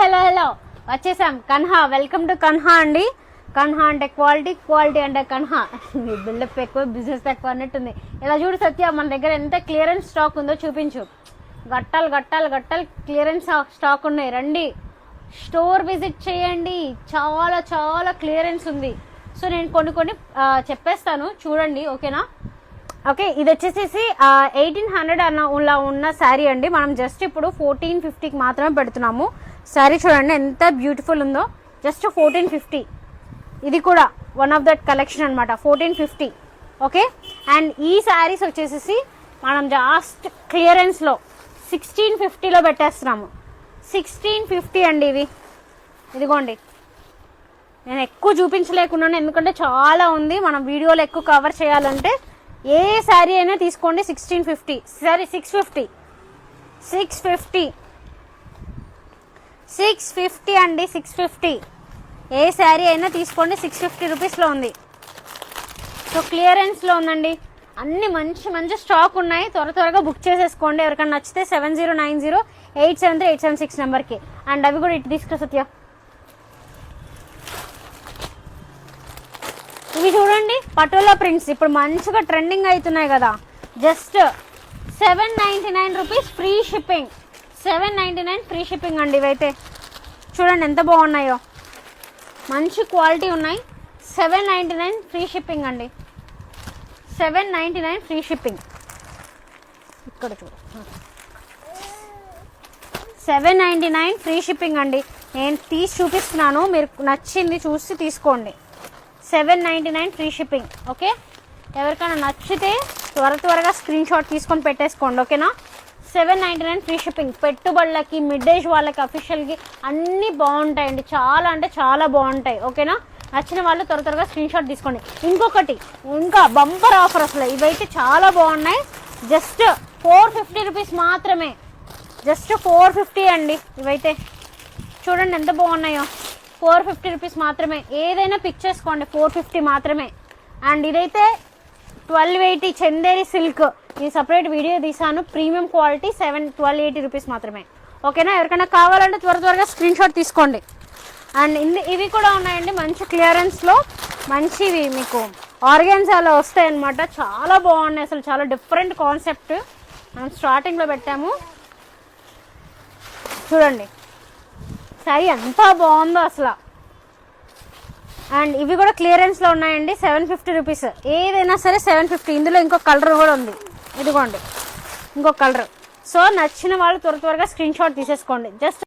Hello వచ్చేసాం Kanha. Welcome to Kanha అండి. కన్హా అంటే క్వాలిటీ, క్వాలిటీ అంటే కన్హా. బిల్డప్ ఎక్కువ, బిజినెస్ తక్కువ అన్నట్టుంది. ఇలా చూడు సత్య, మన దగ్గర ఎంత క్లియరెన్స్ స్టాక్ ఉందో చూపించు. గట్టాలు గట్టాలు గట్టాలు క్లియరెన్స్ స్టాక్ ఉన్నాయి. రండి, స్టోర్ విజిట్ చేయండి. చాలా చాలా క్లియరెన్స్ ఉంది. సో నేను కొన్ని చెప్పేస్తాను చూడండి, ఓకేనా? ఓకే, ఇది వచ్చేసేసి 1800 అలా ఉన్న శారీ అండి. మనం జస్ట్ ఇప్పుడు 1450కి మాత్రమే పెడుతున్నాము. శారీ చూడండి ఎంత బ్యూటిఫుల్ ఉందో. జస్ట్ 1450. ఇది కూడా వన్ ఆఫ్ దట్ కలెక్షన్ అనమాట, 1450. ఓకే, అండ్ ఈ శారీస్ వచ్చేసేసి మనం జస్ట్ క్లియరెన్స్లో 1650లో పెట్టేస్తున్నాము. 1650 అండి ఇవి. ఇదిగోండి, నేను ఎక్కువ చూపించలేకున్నాను ఎందుకంటే చాలా ఉంది. మనం వీడియోలో ఎక్కువ కవర్ చేయాలంటే ఏ శారీ అయినా తీసుకోండి. 1650 సారీ 650 అండి. 650 ఏ శారీ అయినా తీసుకోండి. 650 రూపీస్లో ఉంది. సో క్లియరెన్స్లో ఉందండి. అన్ని మంచి మంచి స్టాక్ ఉన్నాయి. త్వరగా బుక్ చేసేసుకోండి. ఎవరికైనా నచ్చితే 7090873876 నెంబర్కి. అండ్ అవి కూడా ఇటు తీసుకురా సత్య. ఇవి చూడండి, పటోలా ప్రింట్స్ ఇప్పుడు మంచిగా ట్రెండింగ్ అవుతున్నాయి కదా. Just 799 rupees free shipping. 799 free shipping అండి. ఇవైతే చూడండి ఎంత బాగున్నాయో, మంచి క్వాలిటీ ఉన్నాయి. 799 ఫ్రీ షిప్పింగ్ అండి. 799 ఫ్రీ షిప్పింగ్. ఇక్కడ చూడు, 799 ఫ్రీ షిప్పింగ్ అండి. నేను తీసి చూపిస్తున్నాను, మీరు నచ్చింది చూసి తీసుకోండి. 799 ఫ్రీ షిప్పింగ్. ఓకే, ఎవరికైనా నచ్చితే త్వరగా స్క్రీన్ షాట్ తీసుకొని పెట్టేసుకోండి, ఓకేనా? 799 ఫ్రీ షిప్పింగ్. పెట్టుబడులకి, మిడ్ ఏజ్ వాళ్ళకి, అఫీషియల్కి అన్నీ బాగుంటాయండి. చాలా అంటే చాలా బాగుంటాయి, ఓకేనా? నచ్చిన వాళ్ళు త్వరగా స్క్రీన్ షాట్ తీసుకోండి. ఇంకొకటి, ఇంకా బంపర్ ఆఫర్ అసలు. ఇవైతే చాలా బాగున్నాయి. జస్ట్ 450 రూపీస్ మాత్రమే. జస్ట్ 450 అండి. ఇవైతే చూడండి ఎంత బాగున్నాయో. 450 రూపీస్ మాత్రమే. ఏదైనా పిక్ చేసుకోండి, 450 మాత్రమే. అండ్ ఇదైతే 1280 చందేరి సిల్క్. నేను సపరేట్ వీడియో తీసాను. ప్రీమియం క్వాలిటీ 1280 రూపీస్ మాత్రమే, ఓకేనా? ఎవరికైనా కావాలంటే త్వరగా స్క్రీన్ షాట్ తీసుకోండి. అండ్ ఇవి కూడా ఉన్నాయండి మంచి క్లియరెన్స్లో. మంచివి మీకు ఆర్గాన్జాలో వస్తాయి అన్నమాట. చాలా బాగున్నాయి అసలు. చాలా డిఫరెంట్ కాన్సెప్ట్ మనం స్టార్టింగ్లో పెట్టాము. చూడండి శారీ ఎంత బాగుందో అసలు. అండ్ ఇవి కూడా క్లియరెన్స్లో ఉన్నాయండి. 750 రూపీస్. ఏదైనా సరే 750. ఇందులో ఇంకో కలర్ కూడా ఉంది, ఇదిగోండి ఇంకో కలర్. సో నచ్చిన వాళ్ళు త్వరగా స్క్రీన్ షాట్ తీసేసుకోండి. జస్ట్